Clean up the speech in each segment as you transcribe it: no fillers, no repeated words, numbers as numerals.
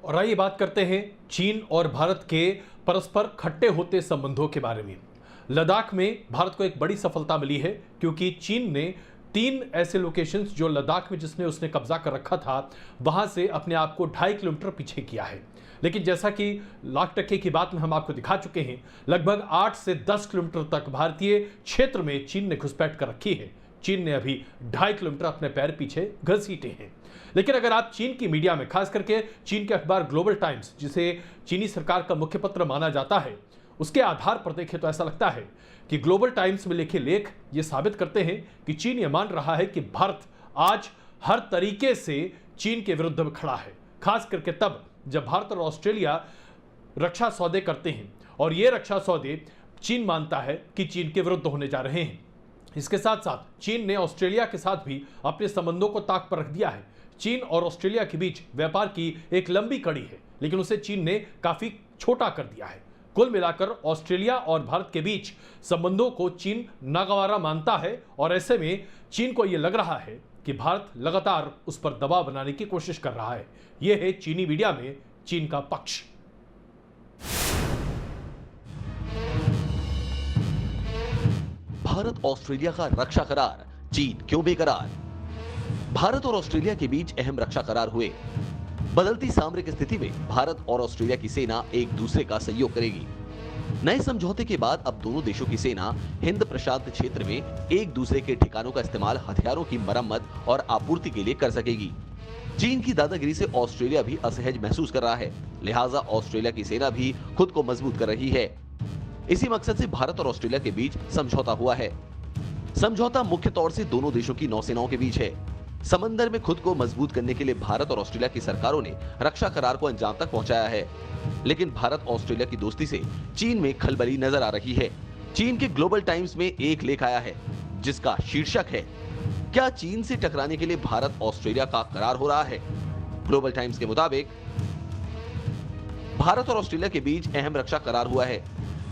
और आइए बात करते हैं चीन और भारत के परस्पर खट्टे होते संबंधों के बारे में। लद्दाख में भारत को एक बड़ी सफलता मिली है क्योंकि चीन ने 3 ऐसे लोकेशंस जो लद्दाख में जिसने उसने कब्जा कर रखा था वहां से अपने आप को 2.5 किलोमीटर पीछे किया है। लेकिन जैसा कि लाख टक्के की बात में हम आपको दिखा चुके हैं, लगभग 8 से 10 किलोमीटर तक भारतीय क्षेत्र में चीन ने घुसपैठ कर रखी है। चीन ने अभी 2.5 किलोमीटर अपने पैर पीछे घसीटे हैं। लेकिन अगर आप चीन की मीडिया में, खास करके चीन के अखबार ग्लोबल टाइम्स, जिसे चीनी सरकार का मुख्य पत्र माना जाता है, उसके आधार पर देखें तो ऐसा लगता है कि ग्लोबल टाइम्स में लिखे लेख ये साबित करते हैं कि चीन ये मान रहा है कि भारत आज हर तरीके से चीन के विरुद्ध में खड़ा है, खास करके तब जब भारत और ऑस्ट्रेलिया रक्षा सौदे करते हैं और ये रक्षा सौदे चीन मानता है कि चीन के विरुद्ध होने जा रहे हैं। इसके साथ साथ चीन ने ऑस्ट्रेलिया के साथ भी अपने संबंधों को ताक पर रख दिया है। चीन और ऑस्ट्रेलिया के बीच व्यापार की एक लंबी कड़ी है, लेकिन उसे चीन ने काफी छोटा कर दिया है। कुल मिलाकर ऑस्ट्रेलिया और भारत के बीच संबंधों को चीन नागवारा मानता है और ऐसे में चीन को यह लग रहा है कि भारत लगातार उस पर दबाव बनाने की कोशिश कर रहा है। यह है चीनी मीडिया में चीन का पक्ष। भारत ऑस्ट्रेलिया का रक्षा करार, चीन क्यों बेकरार? भारत और ऑस्ट्रेलिया के बीच अहम रक्षा करार हुए। बदलती सामरिक स्थिति में भारत और ऑस्ट्रेलिया की सेना एक दूसरे का सहयोग करेगी। नए समझौते के बाद अब दोनों देशों की सेना हिंद प्रशांत क्षेत्र में एक दूसरे के ठिकानों का इस्तेमाल हथियारों की मरम्मत और आपूर्ति के लिए कर सकेगी। चीन की दादागिरी से ऑस्ट्रेलिया भी असहज महसूस कर रहा है, लिहाजा ऑस्ट्रेलिया की सेना भी खुद को मजबूत कर रही है। इसी मकसद से भारत और ऑस्ट्रेलिया के बीच समझौता हुआ है। समझौता मुख्य तौर से दोनों देशों की नौसेनाओं के बीच है। समंदर में खुद को मजबूत करने के लिए भारत और ऑस्ट्रेलिया की सरकारों ने रक्षा करार को अंजाम तक पहुंचाया है। लेकिन भारत ऑस्ट्रेलिया की दोस्ती से चीन में खलबली नजर आ रही है। चीन के ग्लोबल टाइम्स में एक लेख आया है जिसका शीर्षक है, क्या चीन से टकराने के लिए भारत ऑस्ट्रेलिया का करार हो रहा है? ग्लोबल टाइम्स के मुताबिक भारत और ऑस्ट्रेलिया के बीच अहम रक्षा करार हुआ है।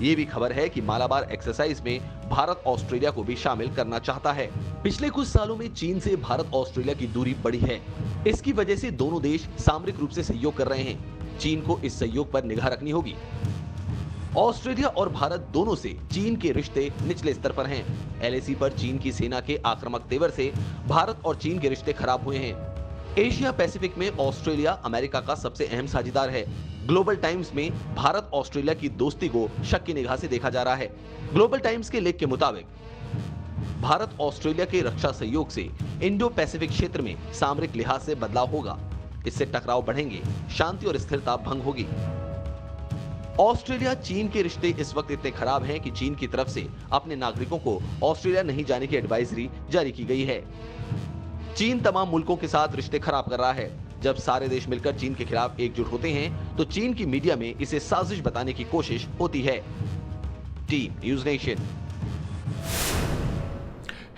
ये भी खबर है कि मालाबार एक्सरसाइज में भारत ऑस्ट्रेलिया को भी शामिल करना चाहता है। पिछले कुछ सालों में चीन से भारत ऑस्ट्रेलिया की दूरी बढ़ी है। इसकी वजह से दोनों देश सामरिक रूप से सहयोग कर रहे हैं। चीन को इस सहयोग पर निगाह रखनी होगी। ऑस्ट्रेलिया और भारत दोनों से चीन के रिश्ते निचले स्तर पर हैं। एलएसी पर चीन की सेना के आक्रामक तेवर से भारत और चीन के रिश्ते खराब हुए हैं। एशिया पैसिफिक में ऑस्ट्रेलिया अमेरिका का सबसे अहम साझेदार है। ग्लोबल टाइम्स में भारत ऑस्ट्रेलिया की दोस्ती को शक की निगाह से देखा जा रहा है। ग्लोबल टाइम्स के लेख के मुताबिक भारत ऑस्ट्रेलिया के रक्षा सहयोग से इंडो पैसिफिक क्षेत्र में सामरिक लिहाज से बदलाव होगा। इससे टकराव बढ़ेंगे, शांति और स्थिरता भंग होगी। ऑस्ट्रेलिया चीन के रिश्ते इस वक्त इतने खराब हैं कि चीन की तरफ से अपने नागरिकों को ऑस्ट्रेलिया नहीं जाने की एडवाइजरी जारी की गई है। चीन तमाम मुल्कों के साथ रिश्ते खराब कर रहा है। जब सारे देश मिलकर चीन के खिलाफ एकजुट होते हैं तो चीन की मीडिया में इसे साजिश बताने की कोशिश होती है। Team news nation.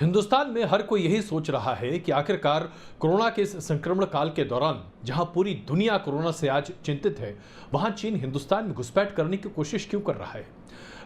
हिंदुस्तान में हर कोई यही सोच रहा है कि आखिरकार कोरोना के इस संक्रमण काल के दौरान जहां पूरी दुनिया कोरोना से आज चिंतित है, वहां चीन हिंदुस्तान में घुसपैठ करने की कोशिश क्यों कर रहा है?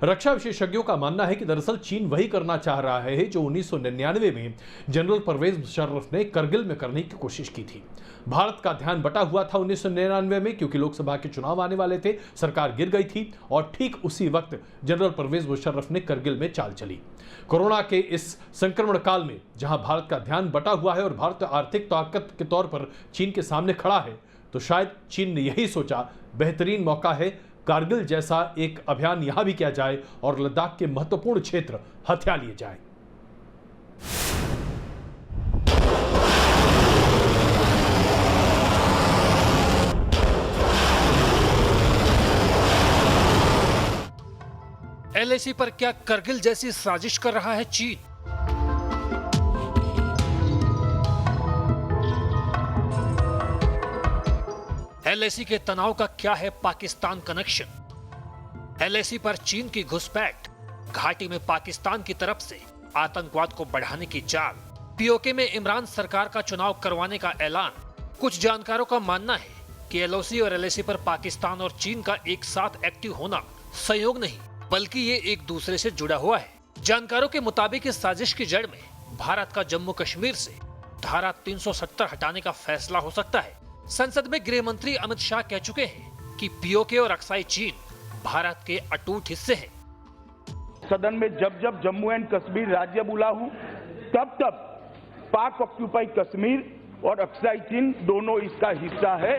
रक्षा विशेषज्ञों का मानना है कि दरअसल चीन वही करना चाह रहा है जो 1999 में जनरल परवेज मुशर्रफ ने करगिल में करने की कोशिश की थी। भारत का ध्यान बटा हुआ था 1999 में, क्योंकि लोकसभा के चुनाव आने वाले थे, सरकार गिर गई थी और ठीक उसी वक्त जनरल परवेज मुशर्रफ ने करगिल में चाल चली। कोरोना के इस संक्रमण काल में जहां भारत का ध्यान बटा हुआ है और भारत आर्थिक ताकत के तौर पर चीन के सामने खड़ा है, तो शायद चीन ने यही सोचा बेहतरीन मौका है, कारगिल जैसा एक अभियान यहां भी किया जाए और लद्दाख के महत्वपूर्ण क्षेत्र हथिया लिए जाए। एलएसी पर क्या करगिल जैसी साजिश कर रहा है चीन? एलएसी के तनाव का क्या है पाकिस्तान कनेक्शन? एलएसी पर चीन की घुसपैठ, घाटी में पाकिस्तान की तरफ से आतंकवाद को बढ़ाने की चाल, पीओके में इमरान सरकार का चुनाव करवाने का ऐलान। कुछ जानकारों का मानना है कि एलओसी और एलएसी पर पाकिस्तान और चीन का एक साथ एक्टिव होना संयोग नहीं, बल्कि ये एक दूसरे से जुड़ा हुआ है। जानकारों के मुताबिक इस साजिश की जड़ में भारत का जम्मू कश्मीर से धारा 370 हटाने का फैसला हो सकता है। संसद में गृह मंत्री अमित शाह कह चुके हैं कि पीओके और अक्साई चीन भारत के अटूट हिस्से हैं। सदन में जब जब जम्मू एंड कश्मीर राज्य बोला हूं, तब तब पाक ऑक्यूपाइड कश्मीर और अक्साई चीन दोनों इसका हिस्सा है।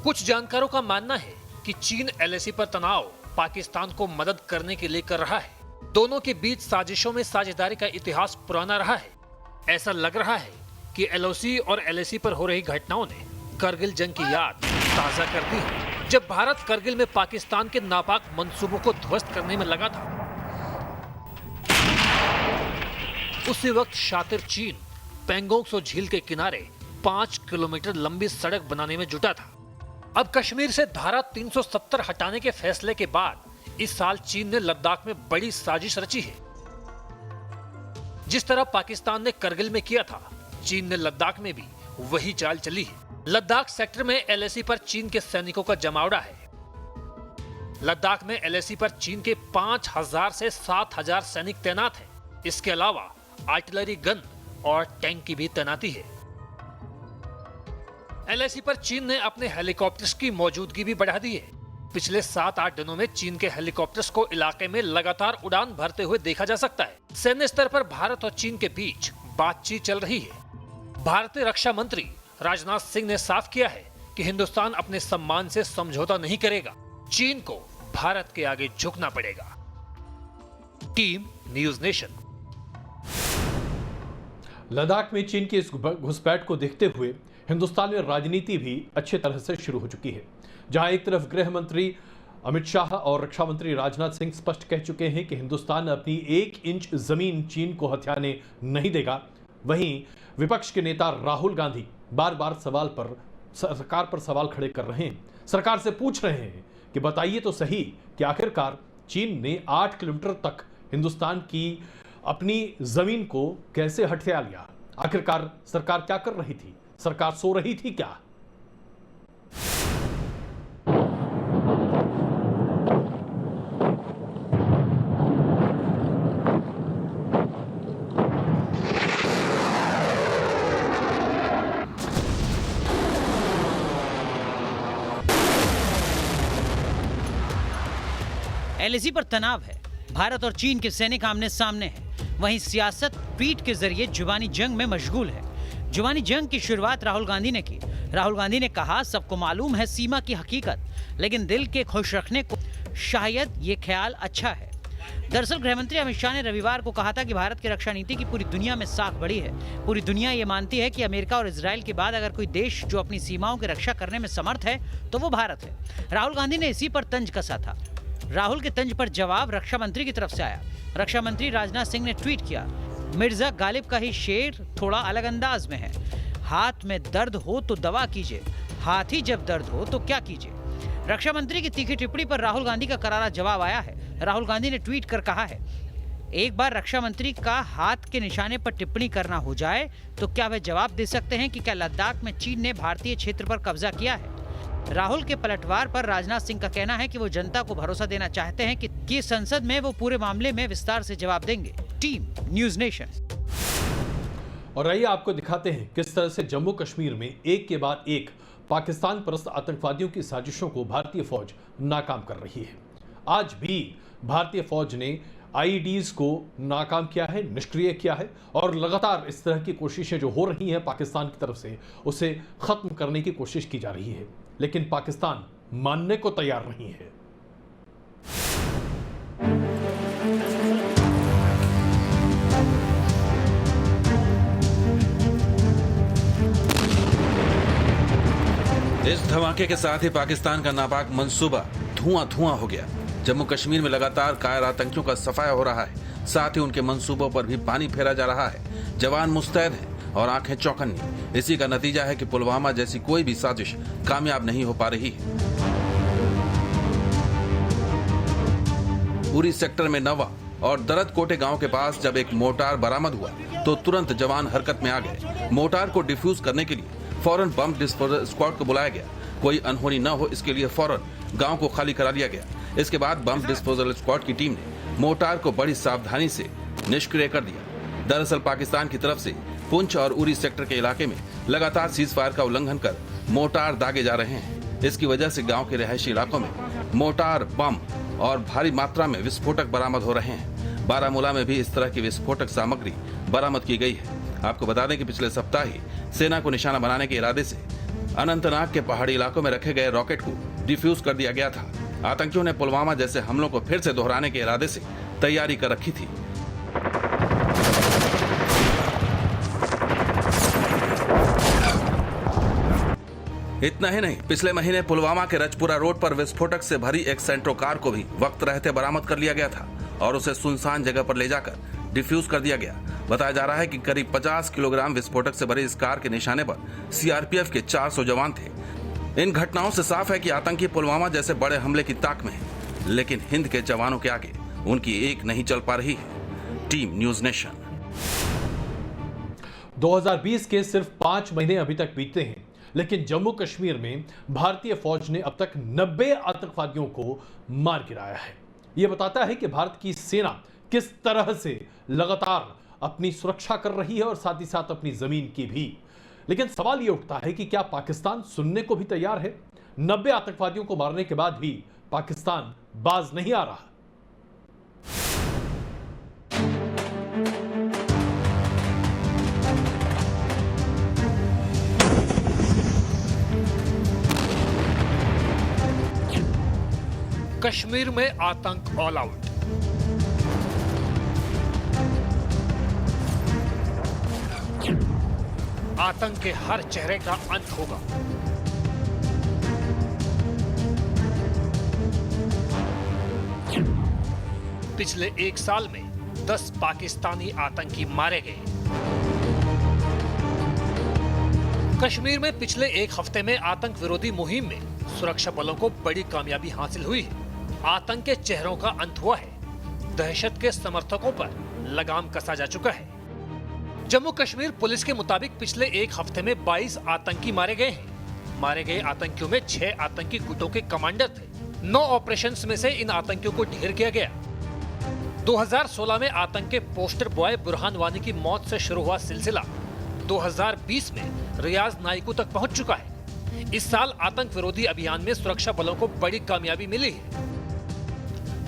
कुछ जानकारों का मानना है कि चीन एलएसी पर तनाव पाकिस्तान को मदद करने के लिए कर रहा है। दोनों के बीच साजिशों में साझेदारी का इतिहास पुराना रहा है। ऐसा लग रहा है कि एलओसी और एलएसी पर हो रही घटनाओं ने करगिल जंग की याद ताजा कर दी है, जब भारत करगिल में पाकिस्तान के नापाक मंसूबों को ध्वस्त करने में लगा था। उसी वक्त शातिर चीन पेंगोंग त्सो झील के किनारे 5 किलोमीटर लंबी सड़क बनाने में जुटा था। अब कश्मीर से धारा 370 हटाने के फैसले के बाद इस साल चीन ने लद्दाख में बड़ी साजिश रची है। जिस तरह पाकिस्तान ने करगिल में किया था, चीन ने लद्दाख में भी वही चाल चली है। लद्दाख सेक्टर में एलएसी पर चीन के सैनिकों का जमावड़ा है। लद्दाख में एलएसी पर चीन के 5000 से 7000 सैनिक तैनात हैं। इसके अलावा आर्टिलरी गन और टैंक की भी तैनाती है। एलएसी पर चीन ने अपने हेलीकॉप्टर्स की मौजूदगी भी बढ़ा दी है। पिछले 7-8 दिनों में चीन के हेलीकॉप्टर्स को इलाके में लगातार उड़ान भरते हुए देखा जा सकता है। सैन्य स्तर पर भारत और चीन के बीच बातचीत चल रही है। भारतीय रक्षा मंत्री राजनाथ सिंह ने साफ किया है कि हिंदुस्तान अपने सम्मान से समझौता नहीं करेगा। चीन को भारत के आगे झुकना पड़ेगा। Team news nation. लद्दाख में चीन की इस घुसपैठ को देखते हुए हिंदुस्तान में राजनीति भी अच्छी तरह से शुरू हो चुकी है। जहां एक तरफ गृह मंत्री अमित शाह और रक्षा मंत्री राजनाथ सिंह स्पष्ट कह चुके हैं कि हिंदुस्तान अपनी 1 इंच जमीन चीन को हथियाने नहीं देगा, वहीं विपक्ष के नेता राहुल गांधी बार बार सरकार पर सवाल खड़े कर रहे हैं। सरकार से पूछ रहे हैं कि बताइए तो सही कि आखिरकार चीन ने 8 किलोमीटर तक हिंदुस्तान की अपनी जमीन को कैसे हथिया लिया। आखिरकार सरकार क्या कर रही थी? सरकार सो रही थी क्या? एलएसी पर तनाव है। भारत और चीन के सैनिक आमने सामने हैं। वहीं सियासत ट्वीट के जरिए जुबानी जंग में मशगूल है। जुबानी जंग की शुरुआत राहुल गांधी ने की। राहुल गांधी ने कहा, सबको मालूम है सीमा की हकीकत, लेकिन दिल के खुश रखने को शायद ये ख्याल अच्छा है। दरअसल गृहमंत्री अमित शाह ने रविवार को कहा था कि भारत की रक्षा नीति की पूरी दुनिया में साख बढ़ी है। पूरी दुनिया ये मानती है कि अमेरिका और इजराइल के बाद अगर कोई देश जो अपनी सीमाओं की रक्षा करने में समर्थ है तो वो भारत है। राहुल गांधी ने इसी पर तंज कसा था। राहुल के तंज पर जवाब रक्षा मंत्री की तरफ से आया। रक्षा मंत्री राजनाथ सिंह ने ट्वीट किया, मिर्जा गालिब का ही शेर थोड़ा अलग अंदाज में है। हाथ में दर्द हो तो दवा कीजिए, हाथ ही जब दर्द हो तो क्या कीजिए। रक्षा मंत्री की तीखी टिप्पणी पर राहुल गांधी का करारा जवाब आया है। राहुल गांधी ने ट्वीट कर कहा है, एक बार रक्षा मंत्री का हाथ के निशाने पर टिप्पणी करना हो जाए तो क्या वे जवाब दे सकते हैं कि क्या लद्दाख में चीन ने भारतीय क्षेत्र पर कब्जा किया है। राहुल के पलटवार पर राजनाथ सिंह का कहना है कि वो जनता को भरोसा देना चाहते हैं कि संसद में वो पूरे मामले में विस्तार से जवाब देंगे। Team news nation. और आइए आपको दिखाते हैं किस तरह से जम्मू कश्मीर में एक के बाद एक पाकिस्तान परस्त आतंकवादियों की साजिशों को भारतीय फौज नाकाम कर रही है। आज भी भारतीय फौज ने आईईडीज को नाकाम किया है, निष्क्रिय किया है, और लगातार इस तरह की कोशिशें जो हो रही हैं पाकिस्तान की तरफ से उसे खत्म करने की कोशिश की जा रही है, लेकिन पाकिस्तान मानने को तैयार नहीं है। इस धमाके के साथ ही पाकिस्तान का नापाक मंसूबा धुआं हो गया। जम्मू कश्मीर में लगातार कायर आतंकियों का सफाया हो रहा है, साथ ही उनके मंसूबों पर भी पानी फेरा जा रहा है। जवान मुस्तैद हैं और आंखें चौकन्नी। इसी का नतीजा है कि पुलवामा जैसी कोई भी साजिश कामयाब नहीं हो पा रही है। उरी सेक्टर में नवा और दरद कोटे गांव के पास जब एक मोर्टार बरामद हुआ तो तुरंत जवान हरकत में आ गए। मोर्टार को डिफ्यूज करने के लिए फौरन बम डिस्पोजल स्क्वाड को बुलाया गया। कोई अनहोनी न हो इसके लिए फौरन गांव को खाली करा लिया गया। इसके बाद बम डिस्पोजल स्क्वाड की टीम ने मोर्टार को बड़ी सावधानी से निष्क्रिय कर दिया। दरअसल पाकिस्तान की तरफ से पुंछ और उरी सेक्टर के इलाके में लगातार सीज फायर का उल्लंघन कर मोर्टार दागे जा रहे हैं। इसकी वजह से गांव के रिहायशी इलाकों में मोर्टार, बम और भारी मात्रा में विस्फोटक बरामद हो रहे हैं। बारामूला में भी इस तरह की विस्फोटक सामग्री बरामद की गई है। आपको बता दें कि पिछले सप्ताह ही सेना को निशाना बनाने के इरादे से अनंतनाग के पहाड़ी इलाकों में रखे गए रॉकेट को डिफ्यूज कर दिया गया था। आतंकियों ने पुलवामा जैसे हमलों को फिर से दोहराने के इरादे से तैयारी कर रखी थी। इतना ही नहीं, पिछले महीने पुलवामा के रजपुरा रोड पर विस्फोटक से भरी एक सेंट्रो कार को भी वक्त रहते बरामद कर लिया गया था और उसे सुनसान जगह पर ले जाकर डिफ्यूज कर दिया गया। बताया जा रहा है कि करीब 50 किलोग्राम विस्फोटक से भरी इस कार के निशाने पर सीआरपीएफ के 400 जवान थे। इन घटनाओं से साफ है कि आतंकी पुलवामा जैसे बड़े हमले की ताक में है, लेकिन हिंद के जवानों के आगे उनकी एक नहीं चल पा रही है। Team news nation. 2020 के सिर्फ 5 महीने अभी तक बीते हैं, लेकिन जम्मू कश्मीर में भारतीय फौज ने अब तक 90 आतंकवादियों को मार गिराया है। यह बताता है कि भारत की सेना किस तरह से लगातार अपनी सुरक्षा कर रही है और साथ ही साथ अपनी जमीन की भी। लेकिन सवाल यह उठता है कि क्या पाकिस्तान सुनने को भी तैयार है? 90 आतंकवादियों को मारने के बाद भी पाकिस्तान बाज नहीं आ रहा। कश्मीर में आतंक ऑल आउट। आतंक के हर चेहरे का अंत होगा। पिछले 1 साल में 10 पाकिस्तानी आतंकी मारे गए। कश्मीर में पिछले 1 हफ्ते में आतंक विरोधी मुहिम में सुरक्षा बलों को बड़ी कामयाबी हासिल हुई है। आतंक के चेहरों का अंत हुआ है। दहशत के समर्थकों पर लगाम कसा जा चुका है। जम्मू कश्मीर पुलिस के मुताबिक पिछले 1 हफ्ते में 22 आतंकी मारे गए हैं। मारे गए आतंकियों में 6 आतंकी गुटों के कमांडर थे। 9 ऑपरेशंस में से इन आतंकियों को ढेर किया गया। 2016 में आतंक के पोस्टर बॉय बुरहान वानी की मौत से शुरू हुआ सिलसिला 2020 में रियाज नाइकू तक पहुंच चुका है। इस साल आतंक विरोधी अभियान में सुरक्षा बलों को बड़ी कामयाबी मिली है।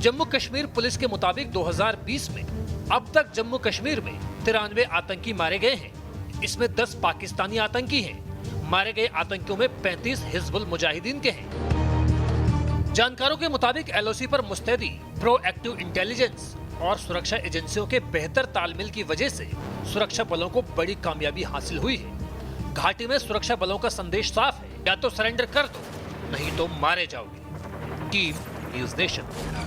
जम्मू कश्मीर पुलिस के मुताबिक 2020 में अब तक जम्मू कश्मीर में 93 आतंकी मारे गए हैं। इसमें 10 पाकिस्तानी आतंकी हैं। मारे गए आतंकियों में 35 हिजबुल मुजाहिदीन के हैं। जानकारों के मुताबिक एलओसी पर मुस्तैदी, प्रोएक्टिव इंटेलिजेंस और सुरक्षा एजेंसियों के बेहतर तालमेल की वजह से सुरक्षा बलों को बड़ी कामयाबी हासिल हुई है। घाटी में सुरक्षा बलों का संदेश साफ है, या तो सरेंडर कर दो, नहीं तो मारे जाओगे। Team news nation.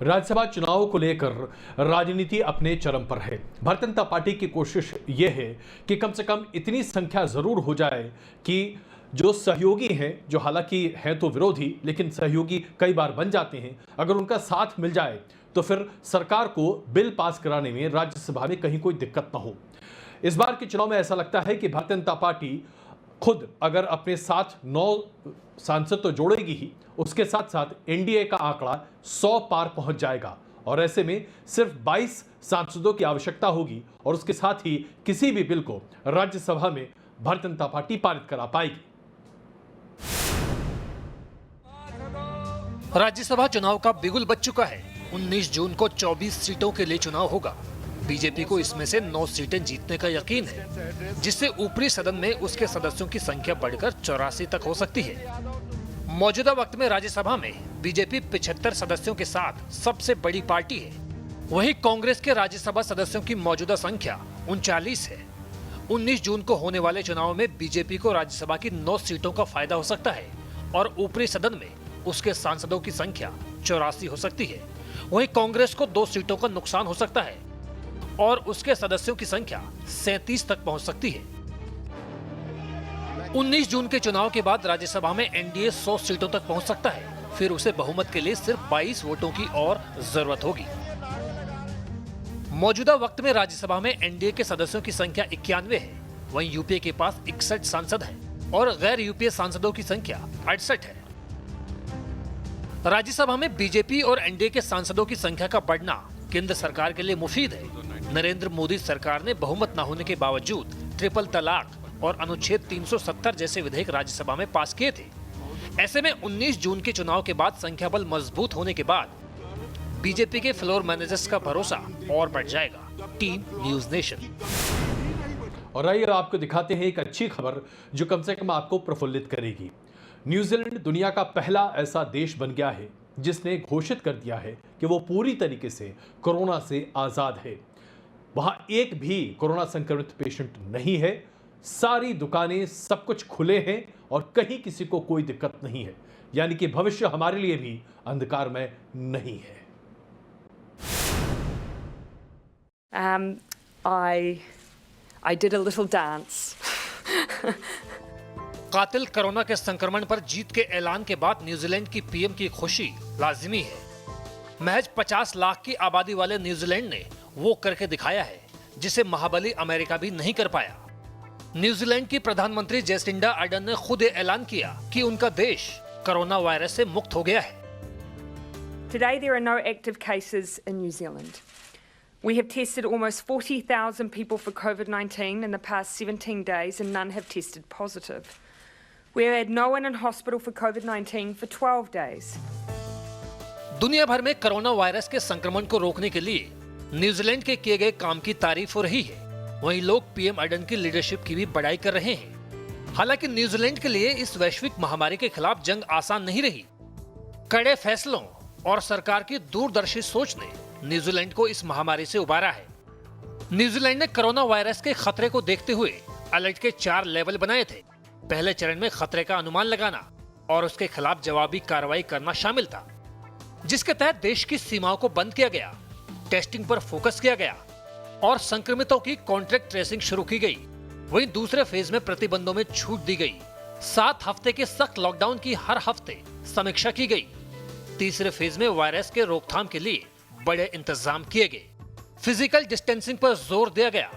राज्यसभा चुनाव को लेकर राजनीति अपने चरम पर है। भारतीय जनता पार्टी की कोशिश यह है कि कम से कम इतनी संख्या जरूर हो जाए कि जो सहयोगी हैं, जो हालांकि हैं तो विरोधी लेकिन सहयोगी कई बार बन जाते हैं, अगर उनका साथ मिल जाए तो फिर सरकार को बिल पास कराने में राज्यसभा में कहीं कोई दिक्कत ना हो। इस बार के चुनाव में ऐसा लगता है कि भारतीय जनता पार्टी खुद अगर अपने साथ 9 सांसद तो जोड़ेगी ही, उसके साथ साथ एनडीए का आंकड़ा 100 पार पहुंच जाएगा और ऐसे में सिर्फ 22 सांसदों की आवश्यकता होगी और उसके साथ ही किसी भी बिल को राज्यसभा में भारतीय जनता पार्टी पारित करा पाएगी। राज्यसभा चुनाव का बिगुल बज चुका है। 19 जून को 24 सीटों के लिए चुनाव होगा। बीजेपी को इसमें से 9 सीटें जीतने का यकीन है, जिससे ऊपरी सदन में उसके सदस्यों की संख्या बढ़कर 84 तक हो सकती है। मौजूदा वक्त में राज्यसभा में बीजेपी 75 सदस्यों के साथ सबसे बड़ी पार्टी है। वहीं कांग्रेस के राज्यसभा सदस्यों की मौजूदा संख्या 39 है। 19 जून को होने वाले चुनाव में बीजेपी को राज्यसभा की 9 सीटों का फायदा हो सकता है और ऊपरी सदन में उसके सांसदों की संख्या 84 हो सकती है। वहीं कांग्रेस को 2 सीटों का नुकसान हो सकता है और उसके सदस्यों की संख्या 37 तक पहुंच सकती है। 19 जून के चुनाव के बाद राज्यसभा में एनडीए 100 सीटों तक पहुंच सकता है। फिर उसे बहुमत के लिए सिर्फ 22 वोटों की और जरूरत होगी। मौजूदा वक्त में राज्यसभा में एनडीए के सदस्यों की संख्या 91 है। वहीं यूपीए के पास 61 सांसद हैं और गैर यूपीए सांसदों की संख्या 68 है। राज्यसभा में बीजेपी और एनडीए के सांसदों की संख्या का बढ़ना केंद्र सरकार के लिए मुफीद है। नरेंद्र मोदी सरकार ने बहुमत न होने के बावजूद ट्रिपल तलाक और अनुच्छेद 370 जैसे विधेयक राज्यसभा में पास किए थे। ऐसे में 19 जून के चुनाव के बाद संख्या बल मजबूत होने के बाद बीजेपी के फ्लोर मैनेजर्स का भरोसा और बढ़ जाएगा। Team news nation. और आइए आपको दिखाते हैं एक अच्छी खबर जो कम से कम आपको प्रफुल्लित करेगी। न्यूजीलैंड दुनिया का पहला ऐसा देश बन गया है जिसने घोषित कर दिया है कि वो पूरी तरीके से कोरोना से आजाद है। वहां एक भी कोरोना संक्रमित पेशेंट नहीं है, सारी दुकानें, सब कुछ खुले हैं और कहीं किसी को कोई दिक्कत नहीं है। यानी कि भविष्य हमारे लिए भी अंधकार में नहीं है। I did a little dance. कातिल कोरोना के संक्रमण पर जीत के ऐलान के बाद न्यूजीलैंड की पीएम की खुशी लाजिमी है। महज 50 लाख की आबादी वाले न्यूजीलैंड ने वो करके दिखाया है जिसे महाबली अमेरिका भी नहीं कर पाया। न्यूजीलैंड की प्रधानमंत्री जेसिंडा आर्डर्न ने खुद ये ऐलान किया कि उनका देश कोरोना वायरस से मुक्त हो गया है। Today there are no active cases in New Zealand. We have tested almost 40,000 people for COVID-19 in the past 17 days and none have tested positive. We have had no one in hospital for COVID-19 for 12 days. दुनिया भर में corona virus के संक्रमण को रोकने के लिए New Zealand के किए गए काम की तारीफ हो रही है। वहीं लोग पीएम आर्डर्न की लीडरशिप की भी बड़ाई कर रहे हैं। हालांकि न्यूजीलैंड के लिए इस वैश्विक महामारी के खिलाफ जंग आसान नहीं रही। कड़े फैसलों और सरकार की दूरदर्शी सोच ने न्यूजीलैंड को इस महामारी से उबारा है। न्यूजीलैंड ने कोरोना वायरस के खतरे को देखते हुए अलर्ट के 4 लेवल बनाए थे। पहले चरण में खतरे का अनुमान लगाना और उसके खिलाफ जवाबी कार्रवाई करना शामिल था, जिसके तहत देश की सीमाओं को बंद किया गया, टेस्टिंग पर फोकस किया गया और संक्रमितों की कॉन्ट्रैक्ट ट्रेसिंग शुरू की गई। वहीं दूसरे फेज में प्रतिबंधों में छूट दी गई। 7 हफ्ते के सख्त लॉकडाउन की हर हफ्ते समीक्षा की गई। तीसरे फेज में वायरस के रोकथाम के लिए बड़े इंतजाम किए गए। फिजिकल डिस्टेंसिंग पर जोर दिया गया।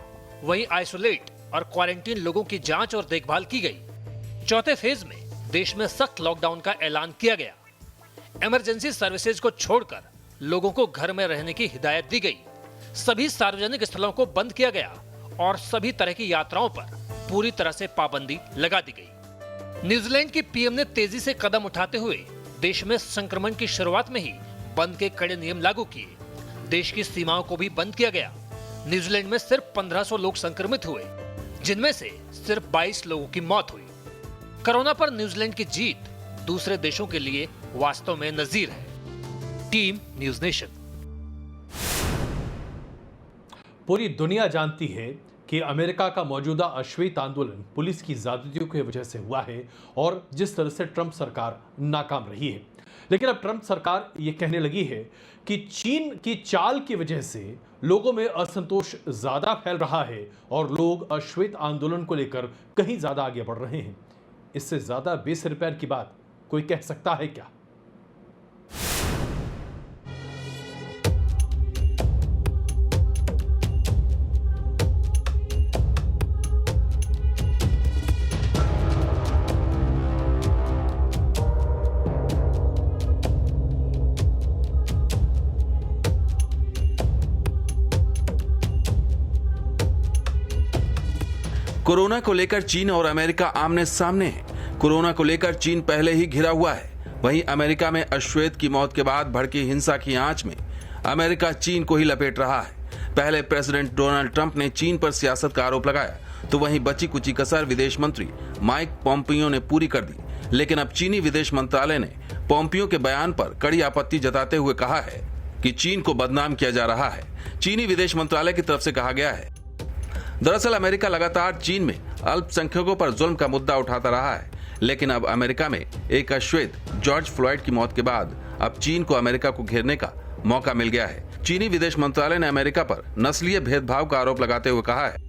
वहीं आइसोलेट और क्वारंटीन लोगों की जांच और देखभाल की गई। चौथे फेज में देश में सख्त लॉकडाउन का ऐलान किया गया। इमरजेंसी सर्विसेज को छोड़कर लोगों को घर में रहने की हिदायत दी गई। सभी सार्वजनिक स्थलों को बंद किया गया और सभी तरह की यात्राओं पर पूरी तरह से पाबंदी लगा दी गई। न्यूजीलैंड की पीएम ने तेजी से कदम उठाते हुए देश में संक्रमण की शुरुआत में ही बंद के कड़े नियम लागू किए। देश की सीमाओं को भी बंद किया गया। न्यूजीलैंड में सिर्फ 1500 लोग संक्रमित हुए, जिनमें से सिर्फ 22 लोगों की मौत हुई। कोरोना पर न्यूजीलैंड की जीत दूसरे देशों के लिए वास्तव में नजीर है। Team news nation. पूरी दुनिया जानती है कि अमेरिका का मौजूदा अश्वेत आंदोलन पुलिस की ज्यादतियों की वजह से हुआ है और जिस तरह से ट्रंप सरकार नाकाम रही है। लेकिन अब ट्रंप सरकार ये कहने लगी है कि चीन की चाल की वजह से लोगों में असंतोष ज्यादा फैल रहा है और लोग अश्वेत आंदोलन को लेकर कहीं ज्यादा आगे बढ़ रहे हैं। इससे ज्यादा बेसिर पैर की बात कोई कह सकता है क्या? कोरोना को लेकर चीन और अमेरिका आमने सामने हैं। कोरोना को लेकर चीन पहले ही घिरा हुआ है। वहीं अमेरिका में अश्वेत की मौत के बाद भड़की हिंसा की आंच में अमेरिका चीन को ही लपेट रहा है। पहले प्रेसिडेंट डोनाल्ड ट्रंप ने चीन पर सियासत का आरोप लगाया, तो वहीं बची कुची कसर विदेश मंत्री माइक पोम्पियो ने पूरी कर दी। लेकिन अब चीनी विदेश मंत्रालय ने पोम्पियो के बयान पर कड़ी आपत्ति जताते हुए कहा है कि चीन को बदनाम किया जा रहा है। चीनी विदेश मंत्रालय की तरफ से कहा गया है, दरअसल अमेरिका लगातार चीन में अल्पसंख्यकों पर जुल्म का मुद्दा उठाता रहा है, लेकिन अब अमेरिका में एक अश्वेत जॉर्ज फ्लॉयड की मौत के बाद अब चीन को अमेरिका को घेरने का मौका मिल गया है। चीनी विदेश मंत्रालय ने अमेरिका पर नस्लीय भेदभाव का आरोप लगाते हुए कहा है